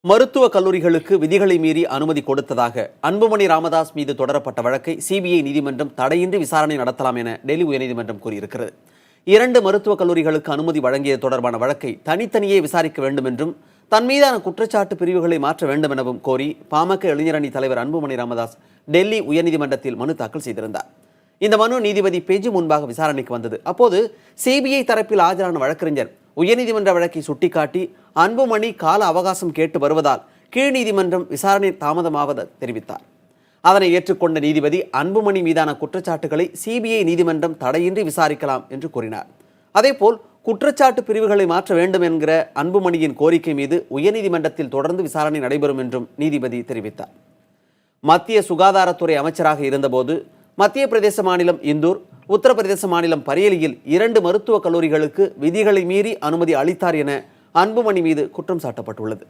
மருத்துவக் கல்லூரிகளுக்கு விதிகளை மீறி அனுமதி கொடுத்ததாக அன்புமணி ராமதாஸ் மீது தொடரப்பட்ட வழக்கை சிபிஐ நீதிமன்றம் தடையின்றி விசாரணை நடத்தலாம் என டெல்லி உயர்நீதிமன்றம் கூறியிருக்கிறது. 2 மருத்துவக் கல்லூரிகளுக்கு அனுமதி வழங்கியது தொடர்பான வழக்கை தனித்தனியே விசாரிக்க வேண்டும் என்றும் தன் மீதான குற்றச்சாட்டு பிரிவுகளை மாற்ற வேண்டும் எனவும் கோரி பாமக இளைஞரணி தலைவர் அன்புமணி ராமதாஸ் டெல்லி உயர்நீதிமன்றத்தில் மனு தாக்கல் செய்திருந்தார். இந்த மனு நீதிபதி பெஜு முன்பாக விசாரணைக்கு வந்தது. அப்போது சிபிஐ தரப்பில் ஆஜரான வழக்கறிஞர் உயர்நீதிமன்ற வழக்கை சுட்டிக்காட்டி அன்புமணி கால அவகாசம் கேட்டு வருவதால் கீழ் நீதிமன்றம் விசாரணை தாமதமாவதாக தெரிவித்தார். அதனை ஏற்றுக்கொண்ட நீதிபதி அன்புமணி மீதான குற்றச்சாட்டுகளை சிபிஐ நீதிமன்றம் தடையின்றி விசாரிக்கலாம் என்று கூறினார். அதேபோல் குற்றச்சாட்டு பிரிவுகளை மாற்ற வேண்டும் என்கிற அன்புமணியின் கோரிக்கை மீது உயர்நீதிமன்றத்தில் தொடர்ந்து விசாரணை நடைபெறும் என்றும் நீதிபதி தெரிவித்தார். மத்திய சுகாதாரத்துறை அமைச்சராக இருந்தபோது மத்திய பிரதேச மாநிலம் இந்தூர், உத்தரப்பிரதேச மாநிலம் பரேலியில் 2 மருத்துவக் கல்லூரிகளுக்கு விதிகளை மீறி அனுமதி அளித்தார் என அன்புமணி மீது குற்றம் சாட்டப்பட்டுள்ளது.